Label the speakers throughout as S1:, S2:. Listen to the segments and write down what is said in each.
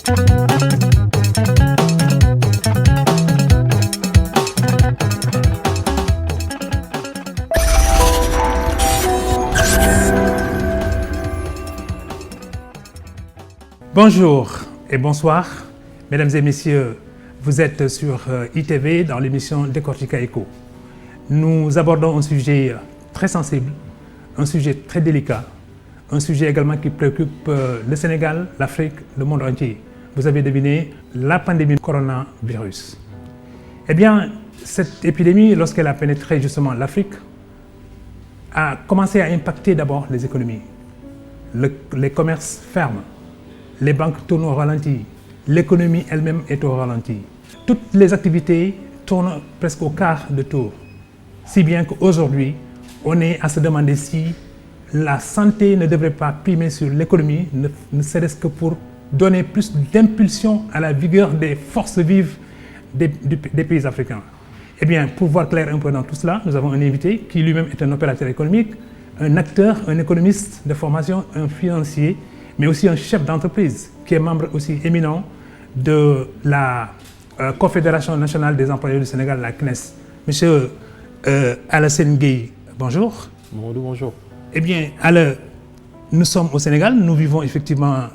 S1: Bonjour et bonsoir, mesdames et messieurs, vous êtes sur ITV dans l'émission Décortica Éco. Nous abordons un sujet très sensible, un sujet très délicat, un sujet également qui préoccupe le Sénégal, l'Afrique, le monde entier. Vous avez deviné, la pandémie coronavirus. Eh bien, cette épidémie, lorsqu'elle a pénétré justement l'Afrique, a commencé à impacter d'abord les économies. Les commerces ferment. Les banques tournent au ralenti, l'économie elle-même est au ralenti. Toutes les activités tournent presque au quart de tour. Si bien qu'aujourd'hui, on est à se demander si la santé ne devrait pas primer sur l'économie, ne serait-ce que pour donner plus d'impulsion à la vigueur des forces vives des pays africains. Eh bien, pour voir clair un peu dans tout cela, nous avons un invité qui lui-même est un opérateur économique, un acteur, un économiste de formation, un financier, mais aussi un chef d'entreprise qui est membre aussi éminent de la Confédération nationale des employeurs du Sénégal, la CNES. Monsieur Alassane Gueye, bonjour.
S2: Bonjour.
S1: Eh bien, nous sommes au Sénégal, nous vivons effectivement,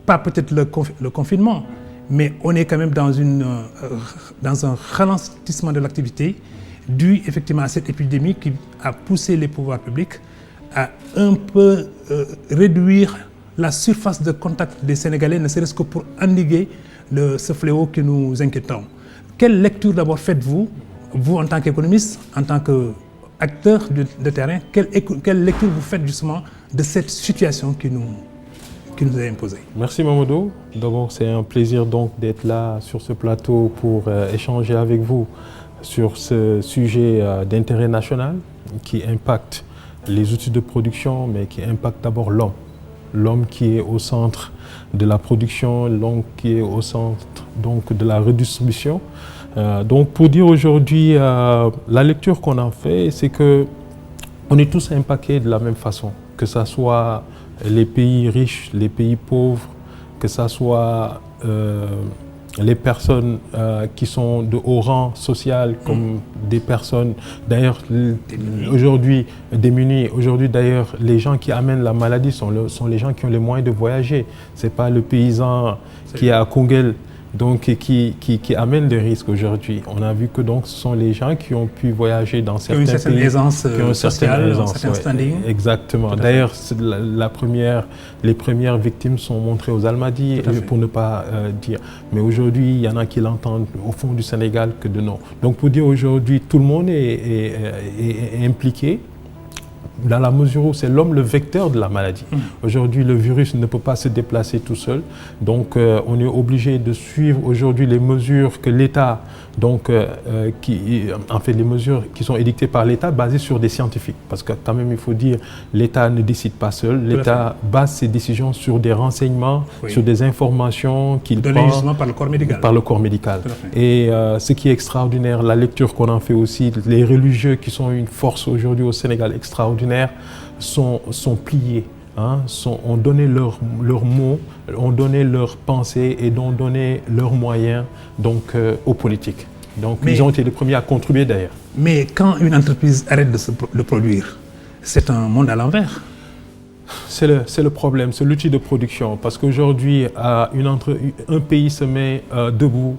S1: pas peut-être le confinement, mais on est quand même dans un ralentissement de l'activité dû effectivement à cette épidémie qui a poussé les pouvoirs publics à un peu réduire la surface de contact des Sénégalais, ne serait-ce que pour endiguer ce fléau que nous inquiétons. Quelle lecture d'abord faites-vous, vous en tant qu'économiste, en tant qu'acteur de terrain, quelle lecture vous faites justement de cette situation qui nous est imposée?
S2: Merci Mamadou. D'abord, c'est un plaisir donc d'être là sur ce plateau pour échanger avec vous sur ce sujet d'intérêt national qui impacte les outils de production, mais qui impacte d'abord l'homme. L'homme qui est au centre de la production, l'homme qui est au centre donc, de la redistribution. Donc pour dire aujourd'hui, la lecture qu'on a fait, c'est qu'on est tous impactés de la même façon, que ce soit les pays riches, les pays pauvres, que ce soit les personnes qui sont de haut rang social, comme des personnes, d'ailleurs, aujourd'hui démunies. Aujourd'hui, d'ailleurs, les gens qui amènent la maladie sont les gens qui ont les moyens de voyager. Ce n'est pas le paysan qui est à Kungel, donc qui amène des risques aujourd'hui. On a vu que donc, ce sont les gens qui ont pu voyager dans certains pays.
S1: Qui ont une certaine aisance sociale, un certain standing.
S2: Exactement. D'ailleurs, les premières victimes sont montrées aux Almadies, pour ne pas dire. Mais aujourd'hui, il y en a qui l'entendent au fond du Sénégal que de non. Donc pour dire aujourd'hui, tout le monde est impliqué, dans la mesure où c'est l'homme le vecteur de la maladie. Aujourd'hui, le virus ne peut pas se déplacer tout seul. Donc, on est obligé de suivre aujourd'hui les mesures que l'État, les mesures qui sont édictées par l'État basées sur des scientifiques. Parce que quand même, il faut dire, l'État ne décide pas seul. L'État base ses décisions sur des renseignements, sur des informations qu'il prend
S1: justement par le corps médical.
S2: Par le corps médical. Et ce qui est extraordinaire, la lecture qu'on en fait aussi, les religieux qui sont une force aujourd'hui au Sénégal extraordinaire, sont pliés, ont donné leurs mots, ont donné leurs pensées et ont donné leurs moyens donc, aux politiques. Donc ils ont été les premiers à contribuer d'ailleurs.
S1: Mais quand une entreprise arrête de produire, c'est un monde à l'envers.
S2: C'est le problème, c'est l'outil de production. Parce qu'aujourd'hui, un pays se met debout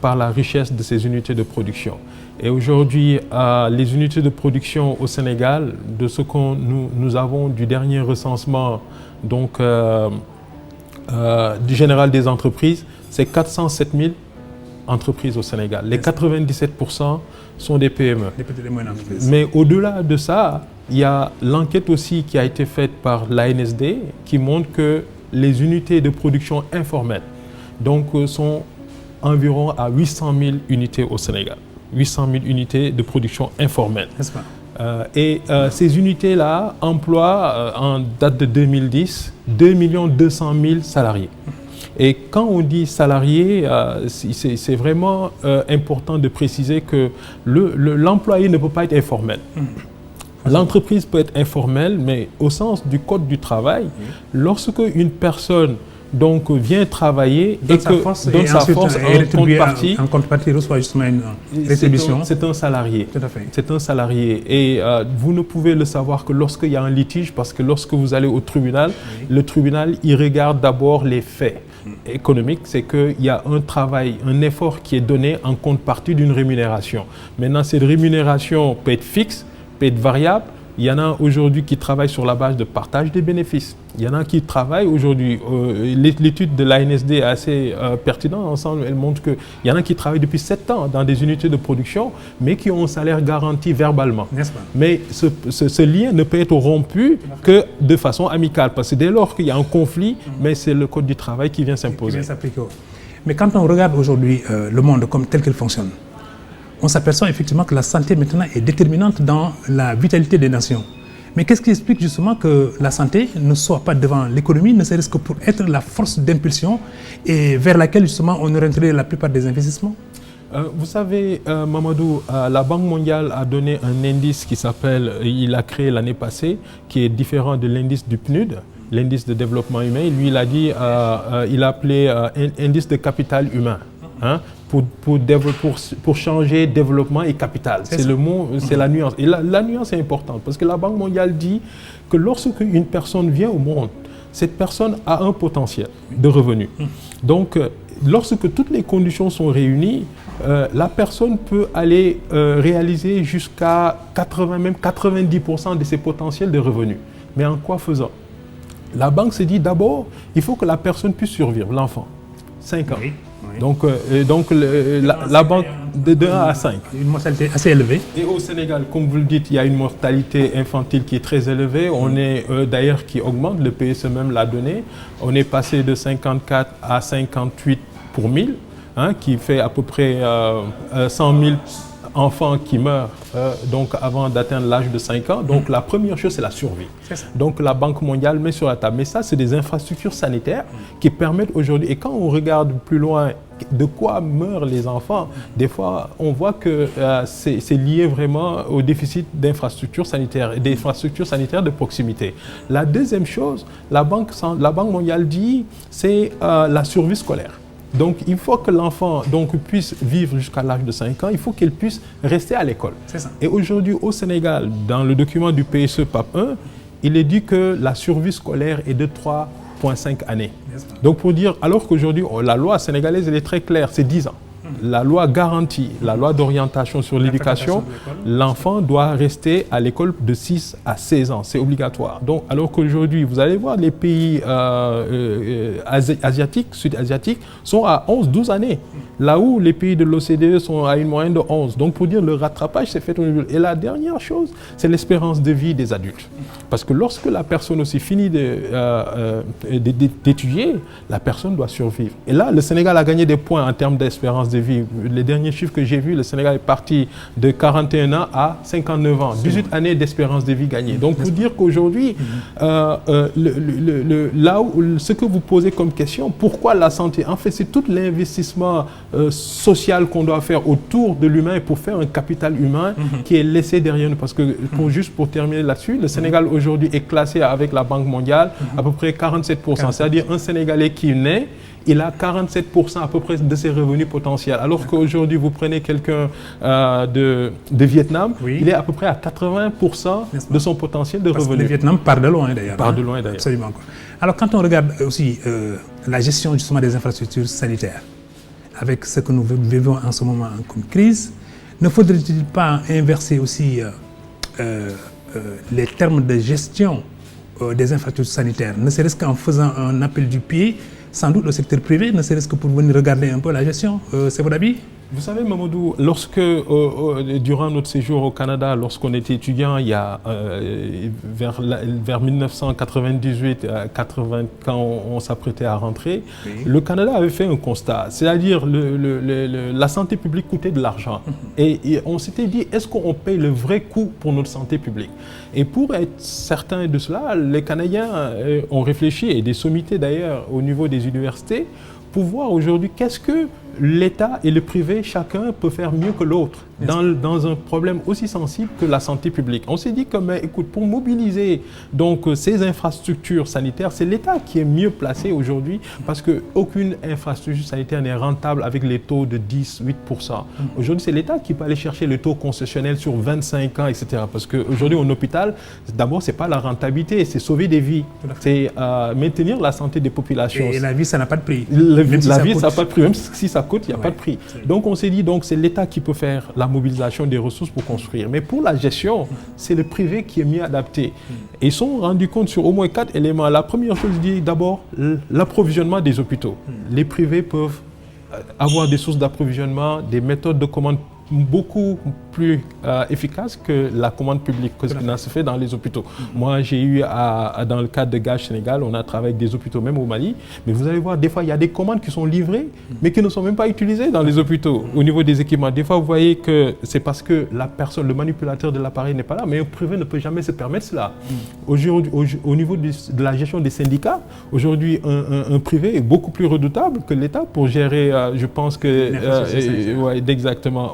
S2: par la richesse de ses unités de production. Et aujourd'hui, les unités de production au Sénégal, de ce que nous avons du dernier recensement donc, du général des entreprises, c'est 407 000 entreprises au Sénégal. Les 97% sont des PME.
S1: Des petites et moyennes entreprises.
S2: Mais au-delà de ça, il y a l'enquête aussi qui a été faite par l'ANSD qui montre que les unités de production informelles donc, sont environ à 800 000 unités au Sénégal. 800 000 unités de production informelle.
S1: N'est-ce pas?
S2: Ces unités-là emploient, en date de 2010, 2 200 000 salariés. Et quand on dit salariés, c'est vraiment important de préciser que l'employé ne peut pas être informel. L'entreprise peut être informelle, mais au sens du Code du travail, lorsque une personne donc vient travailler
S1: donne sa force en contrepartie reçoit justement une rétribution.
S2: C'est un salarié.
S1: Tout à fait.
S2: C'est un salarié. Et vous ne pouvez le savoir que lorsqu'il y a un litige, parce que lorsque vous allez au tribunal, le tribunal, il regarde d'abord les faits économiques, c'est qu'il y a un travail, un effort qui est donné en contrepartie d'une rémunération. Maintenant, cette rémunération peut être fixe, peut être variable. Il y en a aujourd'hui qui travaillent sur la base de partage des bénéfices. Il y en a qui travaillent aujourd'hui. L'étude de l'ANSD est assez pertinente ensemble. Elle montre qu'il y en a qui travaillent depuis 7 ans dans des unités de production, mais qui ont un salaire garanti verbalement.
S1: N'est-ce pas?
S2: Mais ce lien ne peut être rompu que de façon amicale. Parce que dès lors qu'il y a un conflit, mais c'est le code du travail qui vient s'imposer.
S1: Mais quand on regarde aujourd'hui le monde comme tel qu'il fonctionne, on s'aperçoit effectivement que la santé maintenant est déterminante dans la vitalité des nations. Mais qu'est-ce qui explique justement que la santé ne soit pas devant l'économie, ne serait-ce que pour être la force d'impulsion et vers laquelle justement on orienterait la plupart des investissements?
S2: Vous savez, Mamadou, la Banque mondiale a donné un indice qui s'appelle, il a créé l'année passée, qui est différent de l'indice du PNUD, l'indice de développement humain. Lui, il a dit, il a appelé indice de capital humain. Hein, pour changer développement et capital. C'est le mot, c'est la nuance. Et la nuance est importante parce que la Banque mondiale dit que lorsque une personne vient au monde, cette personne a un potentiel de revenus. Donc, lorsque toutes les conditions sont réunies, la personne peut aller réaliser jusqu'à 80, même 90% de ses potentiels de revenus. Mais en quoi faisant? La banque se dit d'abord, il faut que la personne puisse survivre, l'enfant. 5 ans. Oui. Donc la banque de 2 à 5.
S1: Une mortalité assez élevée.
S2: Et au Sénégal, comme vous le dites, il y a une mortalité infantile qui est très élevée. On est d'ailleurs qui augmente, le PSE même l'a donné. On est passé de 54 à 58 pour 1000, hein, qui fait à peu près 100 000 enfants qui meurent donc avant d'atteindre l'âge de 5 ans. Donc la première chose, c'est la survie. Donc la Banque mondiale met sur la table. Mais ça, c'est des infrastructures sanitaires qui permettent aujourd'hui, et quand on regarde plus loin de quoi meurent les enfants, des fois on voit que c'est lié vraiment au déficit d'infrastructures sanitaires et d'infrastructures sanitaires de proximité. La deuxième chose, la Banque mondiale dit, c'est la survie scolaire. Donc, il faut que l'enfant puisse vivre jusqu'à l'âge de 5 ans, il faut qu'il puisse rester à l'école. Et aujourd'hui, au Sénégal, dans le document du PSE PAP 1, il est dit que la survie scolaire est de 3,5 années. Donc, pour dire, alors qu'aujourd'hui, la loi sénégalaise, elle est très claire, c'est 10 ans. La loi garantit, la loi d'orientation sur l'éducation, l'enfant doit rester à l'école de 6 à 16 ans, c'est obligatoire. Donc, alors qu'aujourd'hui, vous allez voir, les pays asiatiques, sud-asiatiques, sont à 11-12 années, là où les pays de l'OCDE sont à une moyenne de 11. Donc, pour dire, le rattrapage s'est fait au niveau. Et la dernière chose, c'est l'espérance de vie des adultes. Parce que lorsque la personne aussi finit d'étudier, la personne doit survivre. Et là, le Sénégal a gagné des points en termes d'espérance de vie. Les derniers chiffres que j'ai vus, le Sénégal est parti de 41 ans à 59 ans. 18 années d'espérance de vie gagnée. Donc, pour dire qu'aujourd'hui, là où ce que vous posez comme question, pourquoi la santé? En fait, c'est tout l'investissement social qu'on doit faire autour de l'humain pour faire un capital humain qui est laissé derrière nous. Parce que, juste pour terminer là-dessus, le Sénégal aujourd'hui est classé avec la Banque mondiale à peu près 47%. C'est-à-dire un Sénégalais qui naît, il a 47% à peu près de ses revenus potentiels. Alors qu'aujourd'hui, vous prenez quelqu'un de Vietnam, il est à peu près à 80% de son potentiel de revenus.
S1: Le Vietnam part de loin d'ailleurs.
S2: Part de loin d'ailleurs.
S1: Absolument. Alors quand on regarde aussi la gestion justement des infrastructures sanitaires, avec ce que nous vivons en ce moment comme crise, ne faudrait-il pas inverser aussi les termes de gestion des infrastructures sanitaires, ne serait-ce qu'en faisant un appel du pied, sans doute le secteur privé, ne serait-ce que pour venir regarder un peu la gestion? C'est votre avis?
S2: Vous savez, Mamadou, durant notre séjour au Canada, lorsqu'on était étudiant, il y a vers 1998, 80, quand on s'apprêtait à rentrer, le Canada avait fait un constat, c'est-à-dire la santé publique coûtait de l'argent. Et on s'était dit, est-ce qu'on paye le vrai coût pour notre santé publique? Et pour être certain de cela, les Canadiens ont réfléchi, et des sommités d'ailleurs au niveau des universités, pour voir aujourd'hui qu'est-ce que l'État et le privé, chacun peut faire mieux que l'autre. dans un problème aussi sensible que la santé publique. On s'est dit que, mais, écoute, pour mobiliser donc, ces infrastructures sanitaires, c'est l'État qui est mieux placé aujourd'hui parce qu'aucune infrastructure sanitaire n'est rentable avec les taux de 10-8%. Aujourd'hui, c'est l'État qui peut aller chercher le taux concessionnel sur 25 ans, etc. Parce qu'aujourd'hui, en hôpital, d'abord, ce n'est pas la rentabilité, c'est sauver des vies, c'est maintenir la santé des populations.
S1: Et la vie, ça n'a pas de prix.
S2: La vie, ça n'a pas de prix. Même si ça coûte, il n'y a pas de prix. Donc, on s'est dit, donc, c'est l'État qui peut faire la mobilisation des ressources pour construire. Mais pour la gestion, c'est le privé qui est mieux adapté. Et ils sont rendus compte sur au moins 4 éléments. La première chose, je dis d'abord l'approvisionnement des hôpitaux. Les privés peuvent avoir des sources d'approvisionnement, des méthodes de commande beaucoup plus efficace que la commande publique, que ce qui se fait dans les hôpitaux. Moi, j'ai eu, dans le cadre de Gage Sénégal, on a travaillé avec des hôpitaux, même au Mali, mais vous allez voir, des fois, il y a des commandes qui sont livrées, mais qui ne sont même pas utilisées dans les hôpitaux, au niveau des équipements. Des fois, vous voyez que c'est parce que la personne, le manipulateur de l'appareil n'est pas là, mais un privé ne peut jamais se permettre cela. Aujourd'hui, au niveau de la gestion des syndicats, aujourd'hui, un privé est beaucoup plus redoutable que l'État pour gérer, je pense que, exactement,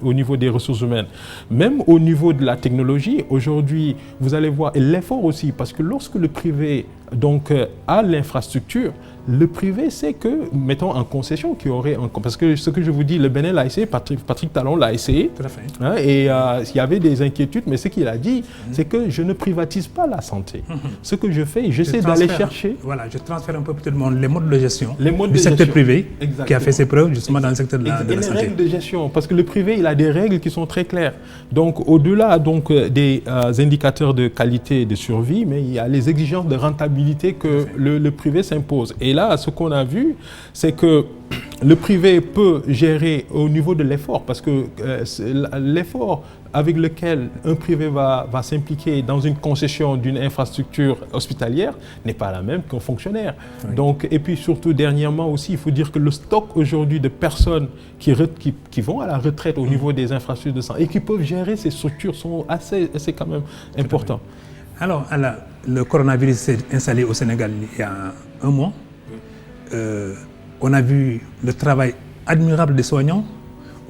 S2: au niveau des ressources humaines. Même au niveau de la technologie, aujourd'hui, vous allez voir, et l'effort aussi, parce que lorsque le privé donc, a l'infrastructure, le privé sait que, mettons en concession, qu'il y aurait parce que ce que je vous dis, le Bénin l'a essayé, Patrick Talon l'a essayé.
S1: Tout à fait.
S2: Hein, et il y avait des inquiétudes, mais ce qu'il a dit, c'est que je ne privatise pas la santé. Ce que je fais, j'essaie d'aller chercher.
S1: Voilà, je transfère un peu tout le monde les modes de gestion
S2: du
S1: secteur privé,
S2: exactement,
S1: qui a fait ses preuves justement dans le secteur de la santé.
S2: Les règles de gestion, parce que le privé, il a des règles qui sont très claires. Donc, au-delà donc, des indicateurs de qualité et de survie, mais il y a les exigences de rentabilité que le privé s'impose. Et là, ce qu'on a vu, c'est que le privé peut gérer au niveau de l'effort, parce que l'effort avec lequel un privé va s'impliquer dans une concession d'une infrastructure hospitalière n'est pas la même qu'un fonctionnaire. Oui. Donc, et puis surtout, dernièrement aussi, il faut dire que le stock aujourd'hui de personnes qui vont à la retraite au niveau des infrastructures de santé et qui peuvent gérer ces structures sont c'est quand même important.
S1: Alors, le coronavirus s'est installé au Sénégal il y a un mois. On a vu le travail admirable des soignants.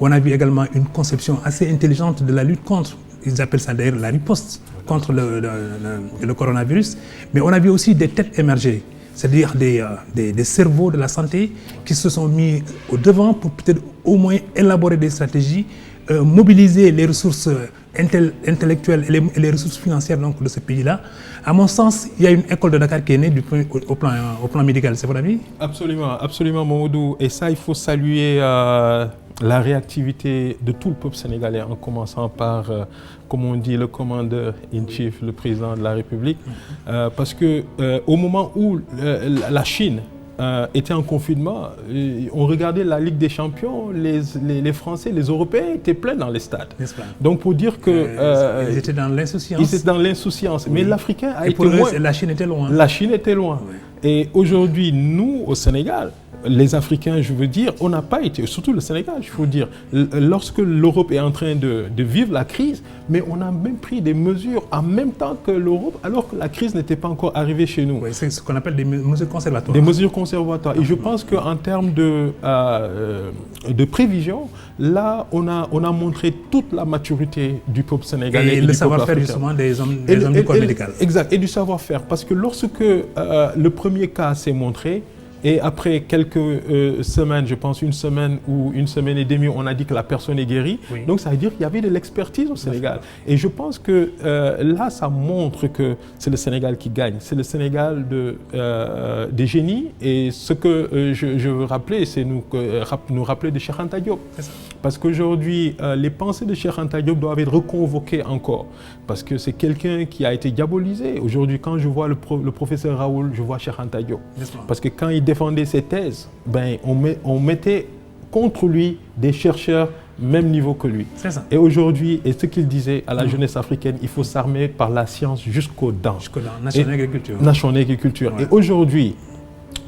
S1: On a vu également une conception assez intelligente de la lutte contre, ils appellent ça d'ailleurs la riposte contre le coronavirus. Mais on a vu aussi des têtes émerger, c'est-à-dire des cerveaux de la santé qui se sont mis au devant pour peut-être au moins élaborer des stratégies, mobiliser les ressources intellectuelles et les ressources financières donc, de ce pays-là. À mon sens, il y a une école de Dakar qui est née au plan médical, c'est votre avis?
S2: Absolument, absolument, Mamadou. Et ça, il faut saluer la réactivité de tout le peuple sénégalais, en commençant par, comme on dit, le commandeur-in-chief, le président de la République. Parce qu'au moment où la Chine était en confinement, on regardait la Ligue des Champions, les Français, les Européens étaient pleins dans les stades. Donc pour dire que...
S1: ils étaient dans l'insouciance.
S2: Ils étaient dans l'insouciance. Oui. Mais l'Africain a été
S1: pour eux,
S2: loin.
S1: La Chine était loin.
S2: La Chine était loin. Oui. Et aujourd'hui, nous, au Sénégal, les Africains, je veux dire, on n'a pas été, surtout le Sénégal, il faut dire, lorsque l'Europe est en train de vivre la crise, mais on a même pris des mesures en même temps que l'Europe, alors que la crise n'était pas encore arrivée chez nous.
S1: Oui, c'est ce qu'on appelle des mesures conservatoires.
S2: Des mesures conservatoires. Et je pense qu'en termes de prévision, là, on a montré toute la maturité du peuple sénégalais. Et
S1: le savoir-faire justement des hommes du corps médical.
S2: Exact, et du savoir-faire. Parce que lorsque le premier cas s'est montré, et après quelques semaines, je pense une semaine ou une semaine et demie, on a dit que la personne est guérie. Oui. Donc ça veut dire qu'il y avait de l'expertise au Sénégal. Et je pense que là, ça montre que c'est le Sénégal qui gagne. C'est le Sénégal des génies. Et ce que je veux rappeler, c'est nous rappeler de Cheikh Anta Diop. Parce qu'aujourd'hui, les pensées de Cheikh Anta Diop doivent être reconvoquées encore. Parce que c'est quelqu'un qui a été diabolisé. Aujourd'hui, quand je vois le professeur Raoul, je vois Cheikh Anta Diop. Parce que quand il défendait ses thèses, ben, on mettait contre lui des chercheurs même niveau que lui. Et aujourd'hui, et ce qu'il disait à la jeunesse africaine, il faut s'armer par la science jusqu'aux dents.
S1: Nation et agriculture.
S2: Nation et agriculture. Ouais. Et aujourd'hui,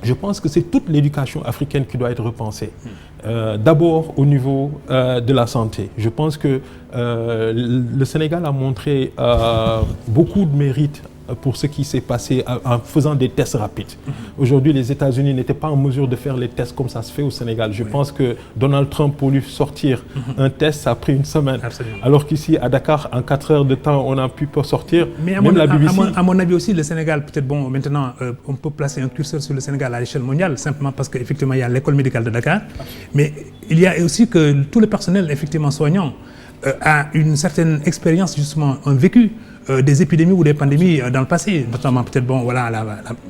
S2: je pense que c'est toute l'éducation africaine qui doit être repensée. D'abord au niveau de la santé. Je pense que le Sénégal a montré beaucoup de mérite pour ce qui s'est passé en faisant des tests rapides. Aujourd'hui, les États-Unis n'étaient pas en mesure de faire les tests comme ça se fait au Sénégal. Je pense que Donald Trump, pour lui sortir un test, ça a pris une semaine.
S1: Absolument.
S2: Alors qu'ici, à Dakar, en 4 heures de temps, on a pu sortir.
S1: Mais
S2: même la BBC.
S1: À mon avis aussi, le Sénégal, peut-être, bon, maintenant, on peut placer un curseur sur le Sénégal à l'échelle mondiale, simplement parce qu'effectivement, il y a l'école médicale de Dakar. Mais il y a aussi que tout le personnel, effectivement, soignant, a une certaine expérience, justement, un vécu des épidémies ou des pandémies dans le passé, notamment peut-être, bon, voilà,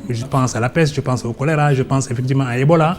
S1: je pense à la peste, je pense au choléra, je pense effectivement à Ebola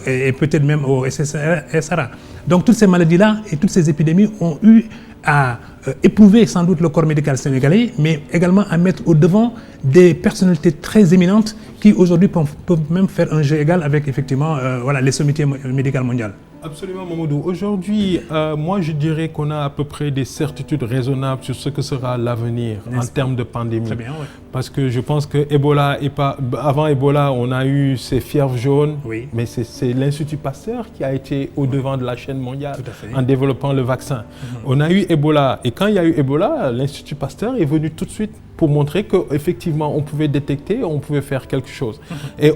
S1: et peut-être même au SRA. Donc toutes ces maladies-là et toutes ces épidémies ont eu à éprouver sans doute le corps médical sénégalais, mais également à mettre au devant des personnalités très éminentes qui aujourd'hui peuvent même faire un jeu égal avec effectivement voilà, les sommités médicales mondiales.
S2: Absolument, Mamadou. Aujourd'hui, moi, je dirais qu'on a à peu près des certitudes raisonnables sur ce que sera l'avenir en termes de pandémie.
S1: Très bien, oui.
S2: Parce que je pense que Ebola est pas... Avant Ebola, on a eu ces fièvres jaunes,
S1: oui.
S2: Mais c'est l'Institut Pasteur qui a été au devant de la chaîne mondiale en développant le vaccin. On a eu Ebola, et quand il y a eu Ebola, l'Institut Pasteur est venu tout de suite pour montrer qu'effectivement, on pouvait détecter, on pouvait faire quelque chose. Et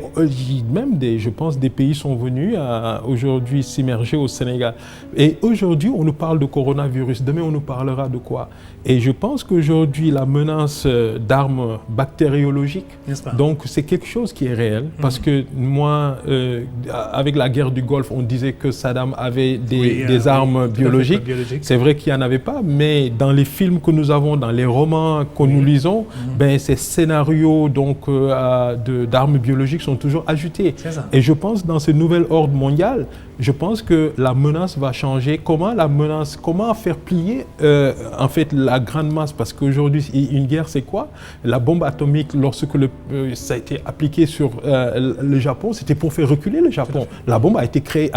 S2: même, je pense, des pays sont venus aujourd'hui s'immerger au Sénégal. Et aujourd'hui, on nous parle de coronavirus. Demain, on nous parlera de quoi? Et je pense qu'aujourd'hui, la menace d'armes bactériologiques, donc c'est quelque chose qui est réel. Parce que moi, avec la guerre du Golfe, on disait que Saddam avait des armes biologiques. C'est vrai qu'il n'y en avait pas, mais dans les films que nous avons, dans les romans que nous lisons, ben, ces scénarios d'armes biologiques sont toujours ajoutés. Et je pense dans ce nouvel ordre mondial, je pense que la menace va changer. Comment faire plier en fait la grande masse? Parce qu'aujourd'hui, une guerre, c'est quoi? La bombe atomique, lorsque ça a été appliqué sur le Japon, c'était pour faire reculer le Japon. La bombe a été créée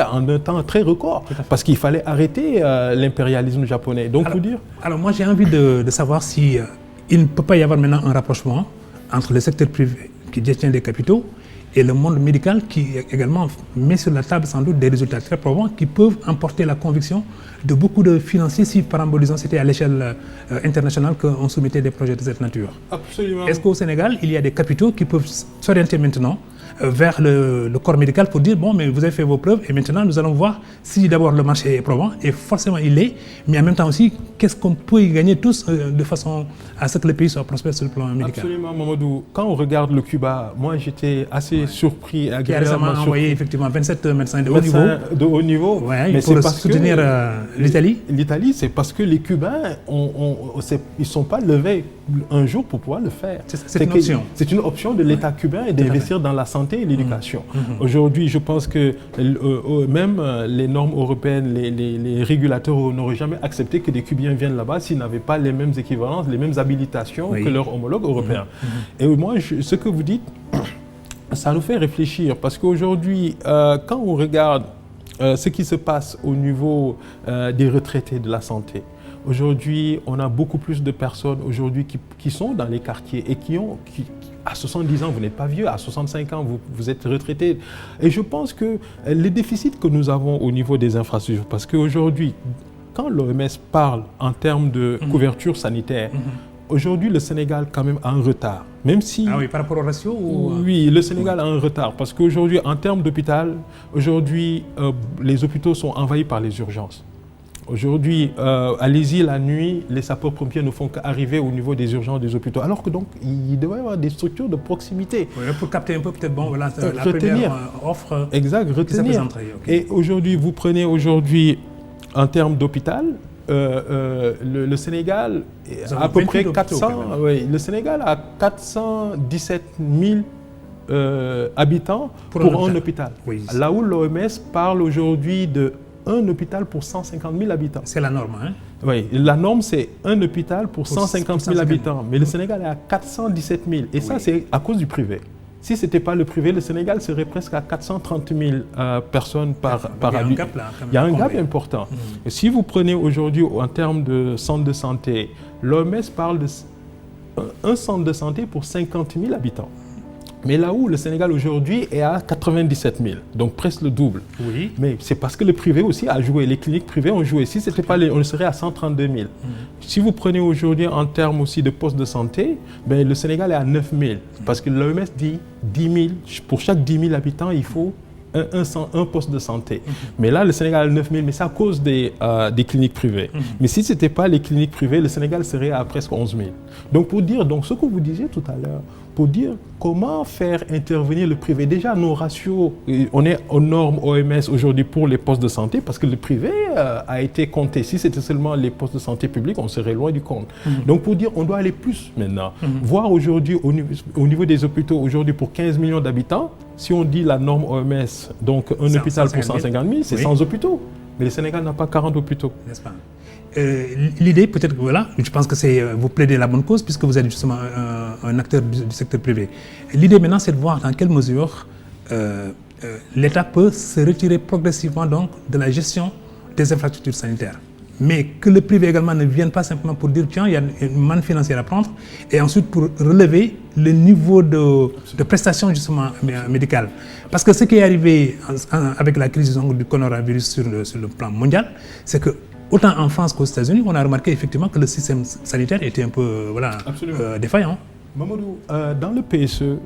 S2: en un temps très record parce qu'il fallait arrêter l'impérialisme japonais. Donc,
S1: alors moi, j'ai envie de savoir si il ne peut pas y avoir maintenant un rapprochement entre le secteur privé qui détient des capitaux et le monde médical qui également met sur la table sans doute des résultats très probants qui peuvent emporter la conviction de beaucoup de financiers si par exemple disons c'était à l'échelle internationale qu'on soumettait des projets de cette nature.
S2: Absolument.
S1: Est-ce qu'au Sénégal, il y a des capitaux qui peuvent s'orienter maintenant vers le corps médical pour dire bon mais vous avez fait vos preuves et maintenant nous allons voir si d'abord le marché est probant et forcément il l'est, mais en même temps aussi qu'est-ce qu'on peut y gagner tous de façon à ce que le pays soit prospère sur le plan médical.
S2: Absolument Mamadou. Quand on regarde le Cuba, moi j'étais assez surpris et
S1: qui a récemment envoyé effectivement 27 médecins de haut niveau. Ouais, mais pour soutenir l'Italie.
S2: L'Italie, c'est parce que les Cubains ils ne sont pas levés un jour pour pouvoir le faire.
S1: C'est une option.
S2: C'est une option de l'État cubain et d'investir dans la santé et l'éducation. Aujourd'hui, je pense que même les normes européennes, les régulateurs n'auraient jamais accepté que des Cubains viennent là-bas s'ils n'avaient pas les mêmes équivalences, les mêmes habilitations que leurs homologues européens. Et moi, ce que vous dites, ça nous fait réfléchir parce qu'aujourd'hui, quand on regarde ce qui se passe au niveau des retraités de la santé, aujourd'hui, on a beaucoup plus de personnes aujourd'hui qui sont dans les quartiers et à 70 ans, vous n'êtes pas vieux, à 65 ans, vous êtes retraité. Et je pense que les déficits que nous avons au niveau des infrastructures, parce qu'aujourd'hui, quand l'OMS parle en termes de couverture sanitaire, aujourd'hui, le Sénégal quand même a un retard. Même si,
S1: ah oui, par rapport au ratio
S2: Oui, le Sénégal a un retard. Parce qu'aujourd'hui, en termes d'hôpital, aujourd'hui, les hôpitaux sont envahis par les urgences. Aujourd'hui, allez-y la nuit, les sapeurs-pompiers ne font qu'arriver au niveau des urgences des hôpitaux. Alors que donc, il devrait y avoir des structures de proximité.
S1: Oui, pour capter un peu peut-être la première offre.
S2: Exact, retenir. Et aujourd'hui, vous prenez aujourd'hui, en termes d'hôpital, le Sénégal a à peu près 400. Oui, le Sénégal a 417 000 habitants pour un hôpital. Oui, là où l'OMS parle aujourd'hui de un hôpital pour 150 000 habitants.
S1: C'est la norme, hein?
S2: Oui, la norme c'est un hôpital pour 150 000 habitants. Mais le Sénégal est à 417 000. Et ça, c'est à cause du privé. Si ce n'était pas le privé, le Sénégal serait presque à 430 000 personnes par habitant. Il y a un gap important. Et si vous prenez aujourd'hui en termes de centre de santé, l'OMS parle d'un centre de santé pour 50 000 habitants. Mais là où le Sénégal aujourd'hui est à 97 000, donc presque le double.
S1: Oui.
S2: Mais c'est parce que le privé aussi a joué, les cliniques privées ont joué. Si ce n'était pas on serait à 132 000. Si vous prenez aujourd'hui en termes aussi de postes de santé, ben, le Sénégal est à 9 000. Parce que l'OMS dit 10 000, pour chaque 10 000 habitants, il faut un poste de santé. Mais là, le Sénégal a 9 000, mais c'est à cause des cliniques privées. Mais si ce n'était pas les cliniques privées, le Sénégal serait à presque 11 000. Donc pour dire, donc, ce que vous disiez tout à l'heure, pour dire comment faire intervenir le privé. Déjà, nos ratios, on est aux normes OMS aujourd'hui pour les postes de santé parce que le privé a été compté. Si c'était seulement les postes de santé publics, on serait loin du compte. Donc pour dire, on doit aller plus maintenant. Voir aujourd'hui au niveau des hôpitaux, aujourd'hui pour 15 millions d'habitants, si on dit la norme OMS, donc un hôpital pour 150 000, c'est 100 hôpitaux. Mais le Sénégal n'a pas 40 hôpitaux.
S1: N'est-ce pas? L'idée, peut-être que voilà, je pense que c'est vous plaidez la bonne cause puisque vous êtes justement un acteur du secteur privé. L'idée maintenant, c'est de voir dans quelle mesure l'État peut se retirer progressivement donc de la gestion des infrastructures sanitaires. Mais que le privé également ne vienne pas simplement pour dire tiens, il y a une manne financière à prendre et ensuite pour relever le niveau de prestations justement médicales. Parce que ce qui est arrivé avec la crise du coronavirus sur le plan mondial, c'est que autant en France qu'aux États-Unis, on a remarqué effectivement que le système sanitaire était un peu défaillant.
S2: Mamadou, dans le PSE,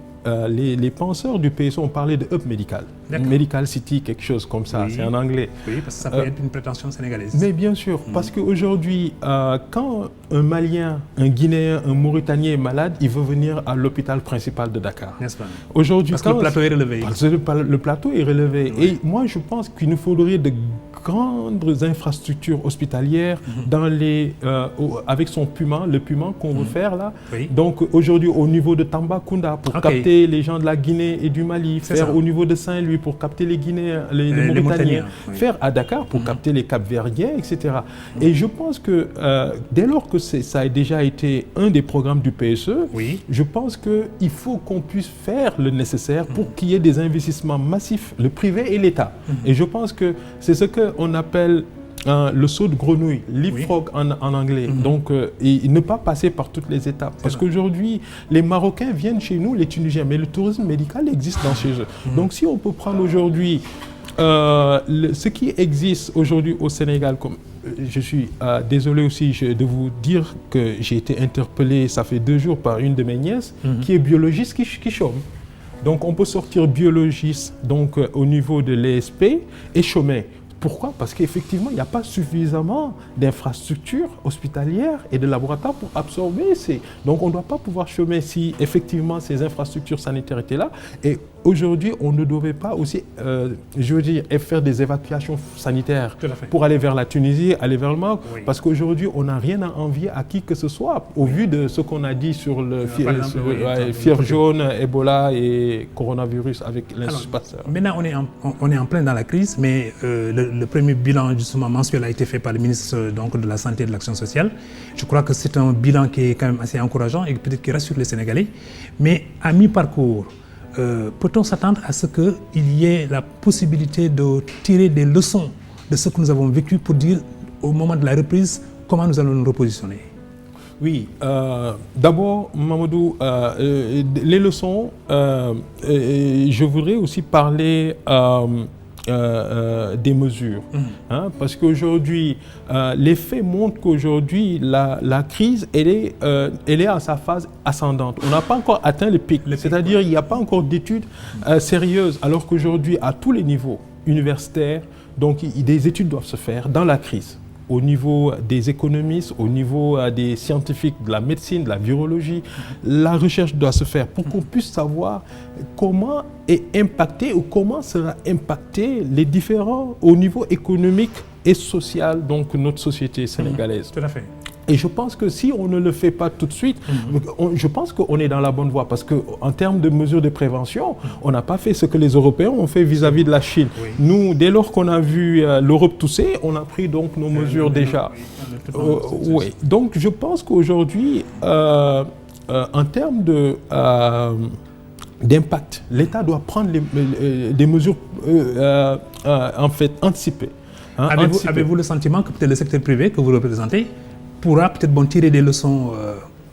S2: les penseurs du PSE ont parlé de hub médical. Medical City, quelque chose comme ça, c'est en anglais.
S1: Oui, parce que ça peut être une prétention sénégalaise.
S2: Mais bien sûr, parce qu'aujourd'hui, quand un Malien, un Guinéen, un Mauritanien est malade, il veut venir à l'hôpital principal de Dakar.
S1: N'est-ce pas?
S2: Aujourd'hui,
S1: parce que le plateau est relevé.
S2: Parce que le plateau est relevé. Oui. Et moi, je pense qu'il nous faudrait de grandes infrastructures hospitalières avec son Puma, le Puma qu'on veut faire là. Oui. Donc aujourd'hui, au niveau de Tambacounda, pour capter les gens de la Guinée et du Mali, faire au niveau de Saint-Louis pour capter les Guinéens, les Mauritaniens, faire à Dakar pour capter les Cap-Verdiens, etc. Et je pense que dès lors que ça a déjà été un des programmes du PSE, je pense qu'il faut qu'on puisse faire le nécessaire pour qu'il y ait des investissements massifs, le privé et l'État. Et je pense que c'est ce qu'on appelle le saut de grenouille, leapfrog en anglais. Donc, et ne pas passer par toutes les étapes. Parce qu'aujourd'hui, les Marocains viennent chez nous, les Tunisiens, mais le tourisme médical existe dans chez eux. Donc, si on peut prendre aujourd'hui ce qui existe aujourd'hui au Sénégal, comme je suis désolé aussi de vous dire que j'ai été interpellé, ça fait 2 jours, par une de mes nièces, qui est biologiste, qui chôme. Donc, on peut sortir biologiste donc, au niveau de l'ESP et chômer. Pourquoi? Parce qu'effectivement, il n'y a pas suffisamment d'infrastructures hospitalières et de laboratoires pour absorber ces... Donc, on ne doit pas pouvoir chômer si effectivement ces infrastructures sanitaires étaient là. Et aujourd'hui, on ne devait pas aussi, je veux dire, faire des évacuations sanitaires pour aller vers la Tunisie, aller vers le Maroc. Parce qu'aujourd'hui, on n'a rien à envier à qui que ce soit, au vu de ce qu'on a dit sur le fièvre jaune, Ebola et coronavirus avec l'Institut Pasteur.
S1: Maintenant, on est en plein dans la crise, mais le premier bilan justement mensuel a été fait par le ministre donc, de la Santé et de l'Action sociale. Je crois que c'est un bilan qui est quand même assez encourageant et peut-être qui rassure les Sénégalais. Mais à mi-parcours, peut-on s'attendre à ce qu'il y ait la possibilité de tirer des leçons de ce que nous avons vécu pour dire au moment de la reprise comment nous allons nous repositionner?
S2: Oui, d'abord, Mamadou, les leçons, je voudrais aussi parler des mesures. Parce qu'aujourd'hui, les faits montrent qu'aujourd'hui, la crise, elle est à sa phase ascendante. On n'a pas encore atteint le pic, c'est-à-dire qu'il n'y a pas encore d'études sérieuses, alors qu'aujourd'hui, à tous les niveaux universitaires, donc, des études doivent se faire dans la crise. Au niveau des économistes, au niveau des scientifiques, de la médecine, de la virologie, la recherche doit se faire pour qu'on puisse savoir comment est impacté ou comment sera impacté les différents au niveau économique et social, donc notre société sénégalaise.
S1: Tout à fait.
S2: Et je pense que si on ne le fait pas tout de suite, je pense qu'on est dans la bonne voie parce qu'en termes de mesures de prévention, on n'a pas fait ce que les Européens ont fait vis-à-vis de la Chine. Nous, dès lors qu'on a vu l'Europe tousser, on a pris donc nos mesures déjà. Oui. Donc je pense qu'aujourd'hui, en termes d'impact, l'État doit prendre des mesures en fait anticipées.
S1: Avez-vous le sentiment que peut-être le secteur privé que vous représentez pourra peut-être tirer des leçons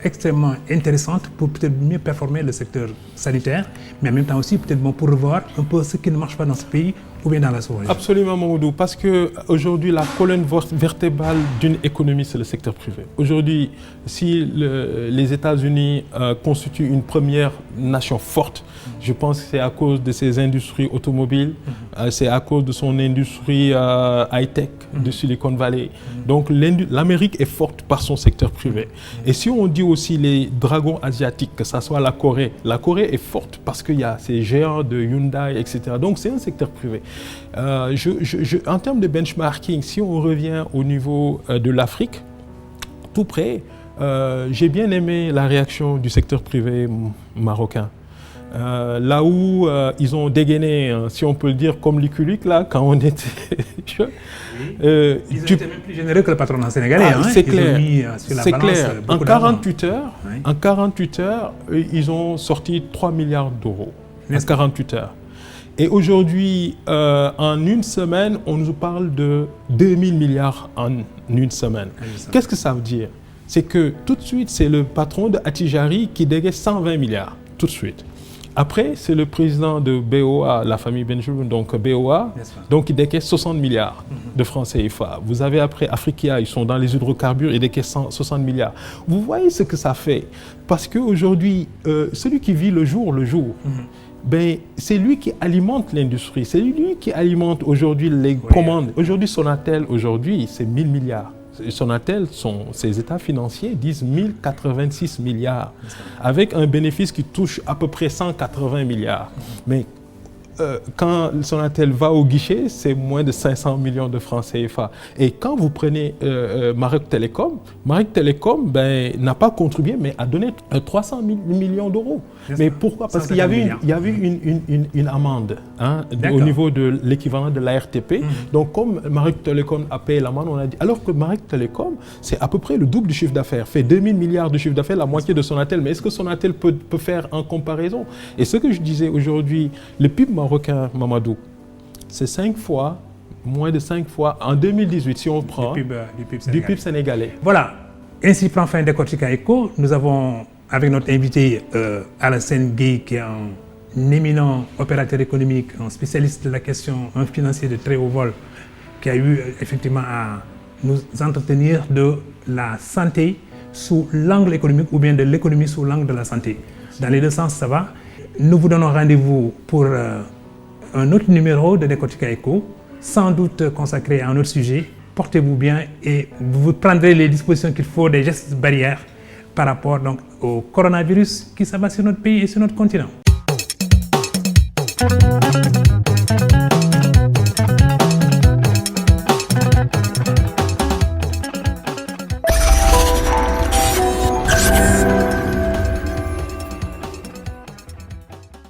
S1: extrêmement intéressantes pour peut-être mieux performer le secteur sanitaire, mais en même temps aussi peut-être bon pour revoir un peu ce qui ne marche pas dans ce pays ou bien dans la sous-région.
S2: Absolument, Mamoudou, parce qu'aujourd'hui, la colonne vertébrale d'une économie, c'est le secteur privé. Aujourd'hui, si les États-Unis constituent une première nation forte, je pense que c'est à cause de ses industries automobiles, c'est à cause de son industrie high-tech de Silicon Valley. Donc l'Amérique est forte par son secteur privé. Et si on dit aussi les dragons asiatiques, que ce soit la Corée est forte parce qu'il y a ces géants de Hyundai, etc. Donc c'est un secteur privé. En termes de benchmarking, si on revient au niveau de l'Afrique, tout près, j'ai bien aimé la réaction du secteur privé marocain. Là où ils ont dégainé, si on peut le dire, comme Luc là, quand on était jeunes.
S1: Ils ont été même plus généreux que le patronat sénégalais.
S2: C'est clair.
S1: Ils ont mis sur la balance beaucoup
S2: En 48 heures, ils ont sorti 3 milliards d'euros. En 48 heures. Et aujourd'hui, en une semaine, on nous parle de 2000 milliards en une semaine. Qu'est-ce que ça veut dire? C'est que tout de suite, c'est le patron de Attijari qui dégage 120 milliards, tout de suite. Après, c'est le président de BOA, la famille Benjoul, donc BOA, donc il décaisse 60 milliards de francs CFA. Vous avez après Africa, ils sont dans les hydrocarbures, ils décaissent 60 milliards. Vous voyez ce que ça fait? Parce qu'aujourd'hui, celui qui vit le jour, ben, c'est lui qui alimente l'industrie, c'est lui qui alimente aujourd'hui les commandes. Aujourd'hui, Sonatel, c'est 1000 milliards. Sonatel, ses états financiers disent 1086 milliards, avec un bénéfice qui touche à peu près 180 milliards. Mais quand Sonatel va au guichet, c'est moins de 500 millions de francs CFA. Et quand vous prenez Marek Telecom ben, n'a pas contribué, mais a donné 300 millions d'euros. Mais pourquoi? Parce qu'il y avait une amende au niveau de l'équivalent de l'ARTP. Donc, comme Marek Telecom a payé l'amende, on a dit, alors que Marek Telecom, c'est à peu près le double du chiffre d'affaires, fait 2000 milliards de chiffre d'affaires, la moitié de Sonatel. Mais est-ce que Sonatel peut faire en comparaison? Et ce que je disais aujourd'hui, le PIB marocain, Mamadou, c'est moins de 5 fois, en 2018, si on prend, du PIB sénégalais.
S1: Voilà, ainsi prend fin Décortica Eco. Nous avons, avec notre invité Alassane Gueye, qui est un éminent opérateur économique, un spécialiste de la question, un financier de très haut vol, qui a eu effectivement à nous entretenir de la santé sous l'angle économique ou bien de l'économie sous l'angle de la santé. Dans les deux sens, ça va. Nous vous donnons rendez-vous pour un autre numéro de Décortica Eco, sans doute consacré à un autre sujet. Portez-vous bien et vous prendrez les dispositions qu'il faut, des gestes barrières par rapport donc, au coronavirus qui s'abat sur notre pays et sur notre continent.